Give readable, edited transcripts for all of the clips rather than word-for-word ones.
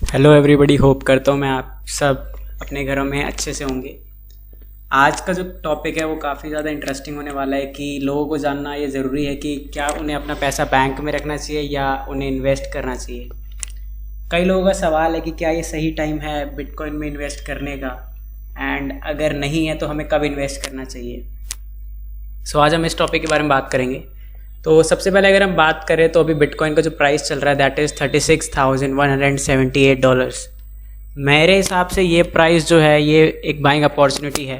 Hello everybody, hope करता हूँ मैं आप सब अपने घरों में अच्छे से होंगे। आज का जो टॉपिक है वो काफ़ी ज़्यादा इंटरेस्टिंग होने वाला है कि लोगों को जानना ये ज़रूरी है कि क्या उन्हें अपना पैसा बैंक में रखना चाहिए या उन्हें इन्वेस्ट करना चाहिए। कई लोगों का सवाल है कि क्या ये सही टाइम है बिटकॉइन में इन्वेस्ट करने का, एंड अगर नहीं है तो हमें कब इन्वेस्ट करना चाहिए। आज हम इस टॉपिक के बारे में बात करेंगे। तो सबसे पहले अगर हम बात करें तो अभी बिटकॉइन का जो प्राइस चल रहा है दैट इज़ $36,178। मेरे हिसाब से ये प्राइस जो है ये एक बाइंग अपॉर्चुनिटी है,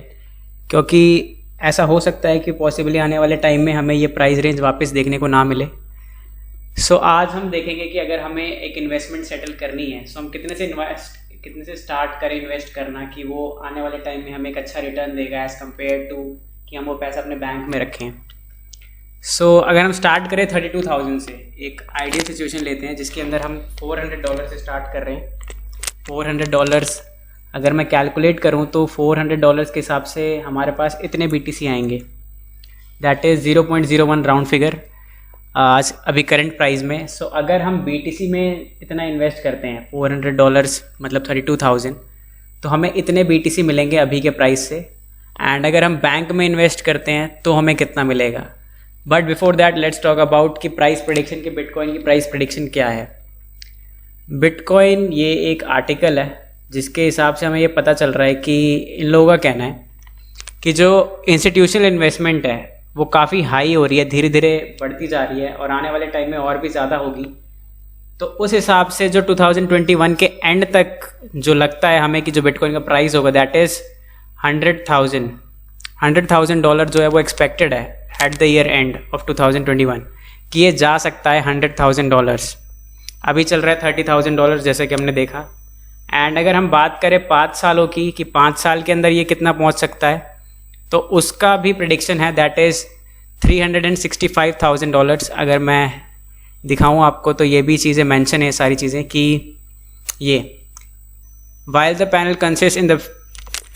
क्योंकि ऐसा हो सकता है कि पॉसिबली आने वाले टाइम में हमें ये प्राइस रेंज वापस देखने को ना मिले। आज हम देखेंगे कि अगर हमें एक इन्वेस्टमेंट सेटल करनी है हम कितने से स्टार्ट करें इन्वेस्ट करना कि वो आने वाले टाइम में हमें एक अच्छा रिटर्न देगा एज़ कम्पेयर टू कि हम वो पैसा अपने बैंक में रखें। अगर हम स्टार्ट करें 32,000 से, एक आइडियल सिचुएशन लेते हैं जिसके अंदर हम $400 से स्टार्ट कर रहे हैं। $400 अगर मैं कैलकुलेट करूं तो $400 के हिसाब से हमारे पास इतने BTC आएंगे, दैट इज़ 0.01 राउंड फिगर आज अभी करंट प्राइस में। अगर हम BTC में इतना इन्वेस्ट करते हैं $400 मतलब 32,000, तो हमें इतने BTC मिलेंगे अभी के प्राइस से। एंड अगर हम बैंक में इन्वेस्ट करते हैं तो हमें कितना मिलेगा। But before that let's talk about कि प्राइस प्रेडिक्शन की बिटकॉइन की प्राइस प्रेडिक्शन क्या है। बिटकॉइन ये एक आर्टिकल है जिसके हिसाब से हमें ये पता चल रहा है कि इन लोगों का कहना है कि जो इंस्टीट्यूशनल इन्वेस्टमेंट है वो काफ़ी हाई हो रही है, धीरे धीरे बढ़ती जा रही है और आने वाले टाइम में और भी ज़्यादा होगी। तो उस हिसाब से जो 2021 के एंड तक जो लगता है हमें कि जो बिटकॉइन का प्राइस होगा दैट इज़ $100,000 जो है वो एक्सपेक्टेड है at the year end of 2021 कि ये जा सकता है $100,000। अभी चल रहा है $30,000 जैसे कि हमने देखा। एंड अगर हम बात करें 5 सालों की कि 5 साल के अंदर ये कितना पहुंच सकता है, तो उसका भी प्रेडिक्शन है दैट इज़ $365,000। अगर मैं दिखाऊं आपको तो ये भी चीज़ें मेंशन है, सारी चीज़ें कि ये while the panel consists in the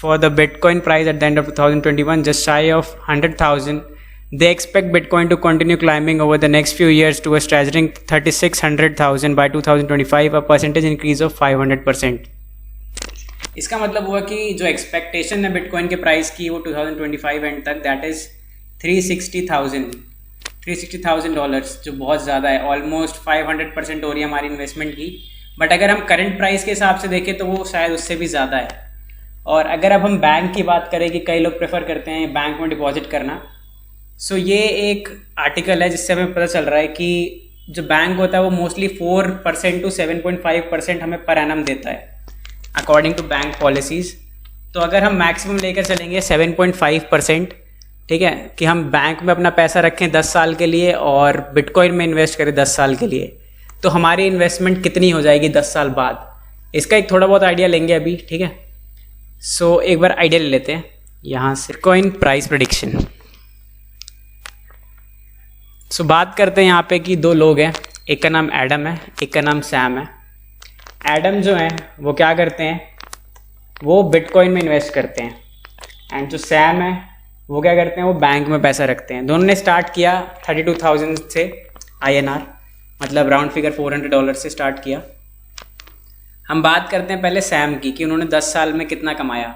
for the Bitcoin price at the end of 2021 just shy of 100,000, they expect Bitcoin to continue climbing over the next few years to a staggering 36,100,000 by 2025, a percentage increase of 500%। इसका मतलब हुआ कि जो expectation है bitcoin के price की वो 2025 and तक दैट इज़ $360,000, जो बहुत ज़्यादा है, ऑलमोस्ट 500% हो रही है हमारी इन्वेस्टमेंट की। बट अगर हम करंट प्राइस के हिसाब से देखें तो वो शायद उससे भी ज़्यादा है। और अगर अब हम बैंक की बात करें कि कई लोग प्रेफर करते हैं बैंक में डिपॉजिट करना, ये एक आर्टिकल है जिससे हमें पता चल रहा है कि जो बैंक होता है वो मोस्टली 4% to 7.5% हमें पर एनम देता है अकॉर्डिंग टू बैंक पॉलिसीज़। तो अगर हम मैक्सिमम लेकर चलेंगे 7.5%, ठीक है, कि हम बैंक में अपना पैसा रखें 10 साल के लिए और बिटकॉइन में इन्वेस्ट करें 10 साल के लिए, तो हमारी इन्वेस्टमेंट कितनी हो जाएगी 10 साल बाद। इसका एक थोड़ा बहुत आइडिया लेंगे अभी, ठीक है। एक बार आइडिया ले लेते हैं यहाँ से बिटकॉइन प्राइस प्रेडिक्शन। बात करते हैं यहाँ पे कि 2 लोग हैं, एक का नाम एडम है, एक का नाम सैम है। एडम जो है वो क्या करते हैं, वो बिटकॉइन में इन्वेस्ट करते हैं, एंड जो सैम है वो क्या करते हैं, वो बैंक में पैसा रखते हैं। दोनों ने स्टार्ट किया 32,000 से INR, मतलब राउंड फिगर $400 से स्टार्ट किया। हम बात करते हैं पहले सैम की कि उन्होंने 10 साल में कितना कमाया।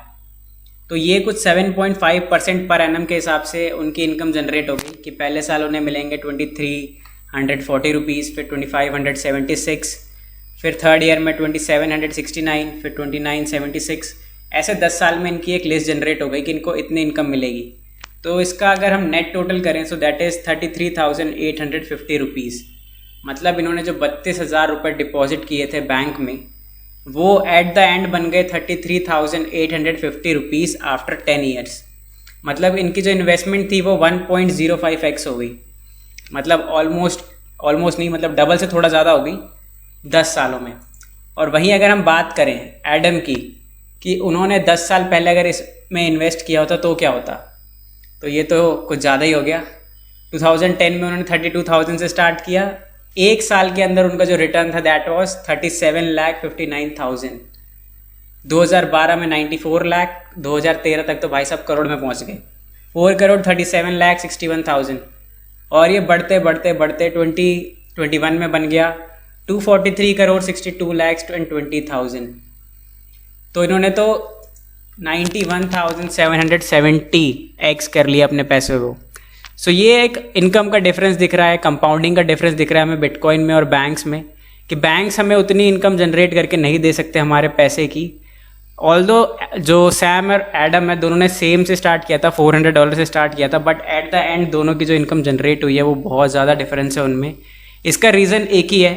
तो ये कुछ 7.5% पर एनम के हिसाब से उनकी इनकम जनरेट होगी कि पहले साल उन्हें मिलेंगे ₹2,340, फिर 2,576, फिर थर्ड ईयर में 2,769, फिर 2,976। ऐसे 10 साल में इनकी एक लिस्ट जनरेट हो गई कि इनको इतनी इनकम मिलेगी। तो इसका अगर हम नेट टोटल करें दैट इज़ ₹33,850। मतलब इन्होंने जो 32,000 रुपये डिपॉजिट किए थे बैंक में वो एट द एंड बन गए ₹33,850 आफ्टर 10 ईयर्स। मतलब इनकी जो इन्वेस्टमेंट थी वो 1.05x हो गई, मतलब ऑलमोस्ट नहीं, मतलब डबल से थोड़ा ज़्यादा हो गई 10 सालों में। और वहीं अगर हम बात करें एडम की कि उन्होंने 10 साल पहले अगर इसमें इन्वेस्ट किया होता तो क्या होता, तो ये तो कुछ ज़्यादा ही हो गया। 2010 में उन्होंने 32,000 से स्टार्ट किया, एक साल के अंदर उनका जो रिटर्न था दैट वाज 37,59,000। 2012 में 94 लाख, 2013 तक तो भाई साहब करोड़ में पहुंच गए, 4,37,61,000। और ये बढ़ते बढ़ते बढ़ते 2021 में बन गया 243,62,20,000। तो इन्होंने तो 91,770 एक्स कर लिया अपने पैसे को। सो ये एक इनकम का डिफरेंस दिख रहा है, कंपाउंडिंग का डिफरेंस दिख रहा है हमें बिटकॉइन में और बैंक्स में, कि बैंक्स हमें उतनी इनकम जनरेट करके नहीं दे सकते हमारे पैसे की। ऑल्दो जो सैम और एडम है दोनों ने सेम से स्टार्ट किया था, $400 से स्टार्ट किया था, बट एट द एंड दोनों की जो इनकम जनरेट हुई है वो बहुत ज़्यादा डिफरेंस है उनमें। इसका रीज़न एक ही है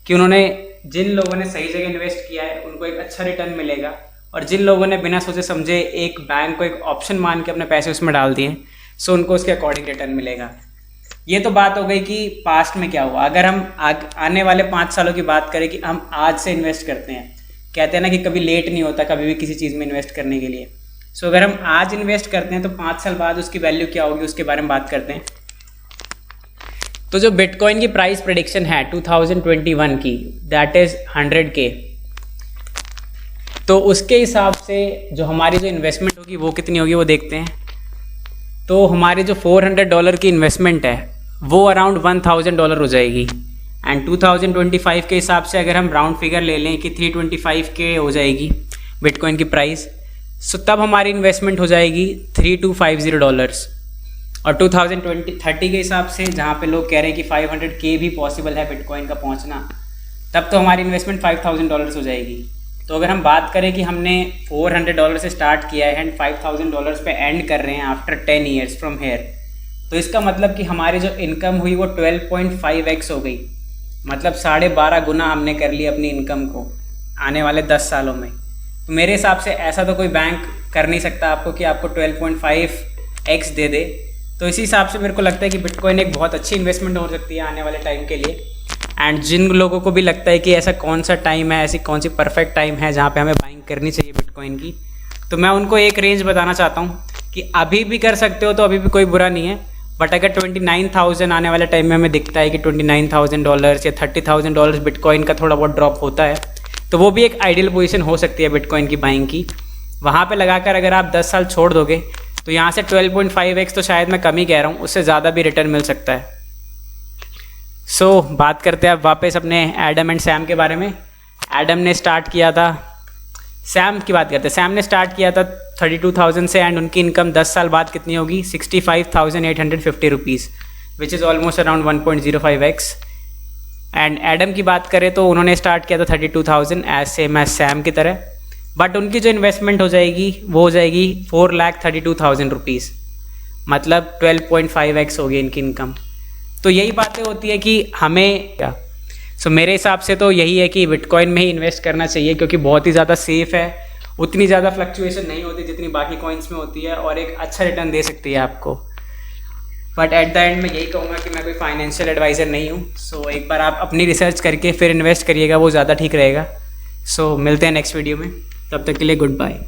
कि उन्होंने, जिन लोगों ने सही जगह इन्वेस्ट किया है उनको एक अच्छा रिटर्न मिलेगा, और जिन लोगों ने बिना सोचे समझे एक बैंक को एक ऑप्शन मान के अपने पैसे उसमें डाल दिए, सो उनको उसके अकॉर्डिंग रिटर्न मिलेगा। ये तो बात हो गई कि पास्ट में क्या हुआ। अगर हम आने वाले 5 सालों की बात करें कि हम आज से इन्वेस्ट करते हैं, कहते हैं ना कि कभी लेट नहीं होता कभी भी किसी चीज़ में इन्वेस्ट करने के लिए। सो अगर हम आज इन्वेस्ट करते हैं तो 5 साल बाद उसकी वैल्यू क्या होगी उसके बारे में बात करते हैं। तो जो बिटकॉइन की प्राइस प्रेडिक्शन है 2021 की, दैट इज़ 100K, तो उसके हिसाब से जो हमारी जो इन्वेस्टमेंट होगी वो कितनी होगी वो देखते हैं। तो हमारी जो $400 की इन्वेस्टमेंट है वो अराउंड $1,000 हो जाएगी, एंड 2025 के हिसाब से अगर हम राउंड फिगर ले लें कि 325K हो जाएगी बिटकॉइन की प्राइस, सो तब हमारी इन्वेस्टमेंट हो जाएगी $3250। और 2030 के हिसाब से जहाँ पे लोग कह रहे हैं कि 500K भी पॉसिबल है बिटकॉइन का पहुँचना, तब तो हमारी इन्वेस्टमेंट $5000 हो जाएगी। तो अगर हम बात करें कि हमने $400 से स्टार्ट किया है एंड $5000 पे एंड कर रहे हैं आफ्टर 10 ईयर्स फ्रॉम हेयर, तो इसका मतलब कि हमारी जो इनकम हुई वो 12.5x हो गई, मतलब 12.5 गुना हमने कर लिया अपनी इनकम को आने वाले 10 सालों में। तो मेरे हिसाब से ऐसा तो कोई बैंक कर नहीं सकता आपको कि आपको 12.5x दे दे। तो इसी हिसाब से मेरे को लगता है कि बिटकॉइन एक बहुत अच्छी इन्वेस्टमेंट हो सकती है आने वाले टाइम के लिए। एंड जिन लोगों को भी लगता है कि ऐसा कौन सा टाइम है, ऐसी कौन सी परफेक्ट टाइम है जहाँ पे हमें बाइंग करनी चाहिए बिटकॉइन की, तो मैं उनको एक रेंज बताना चाहता हूँ कि अभी भी कर सकते हो तो अभी भी कोई बुरा नहीं है, बट अगर 29,000 आने वाले टाइम में हमें दिखता है कि $29,000 या $30,000 बिटकॉइन का थोड़ा बहुत ड्रॉप होता है, तो वो भी एक आइडियल पोजीशन हो सकती है बिटकॉइन की बाइंग की। वहाँ पे लगाकर अगर आप 10 साल छोड़ दोगे तो यहाँ से 12.5x तो शायद मैं कम ही कह रहा हूँ, उससे ज़्यादा भी रिटर्न मिल सकता है। सो बात करते हैं अब वापस अपने एडम एंड सैम के बारे में। एडम ने स्टार्ट किया था, सैम की बात करते हैं। सैम ने स्टार्ट किया था 32,000 से, एंड उनकी इनकम 10 साल बाद कितनी होगी 65,850 rupees, which is almost around 1.05x। And Adam की बात करें तो उन्होंने स्टार्ट किया था 32,000 एज सेम एज सैम की तरह, बट उनकी जो इन्वेस्टमेंट हो जाएगी वो हो जाएगी 4,32,000 रुपीज़, मतलब 12.5x हो गई इनकी इनकम। तो यही बातें होती है कि हमें क्या, सो मेरे हिसाब से तो यही है कि बिटकॉइन में ही इन्वेस्ट करना चाहिए, क्योंकि बहुत ही ज़्यादा सेफ है, उतनी ज़्यादा फ्लक्चुएशन नहीं होती जितनी बाकी कॉइन्स में होती है, और एक अच्छा रिटर्न दे सकती है आपको। बट एट द एंड मैं यही कहूँगा कि मैं कोई फाइनेंशियल एडवाइज़र नहीं हूँ। सो एक बार आप अपनी रिसर्च करके फिर इन्वेस्ट करिएगा, वो ज़्यादा ठीक रहेगा। सो मिलते हैं नेक्स्ट वीडियो में, तब तक के लिए गुड बाय।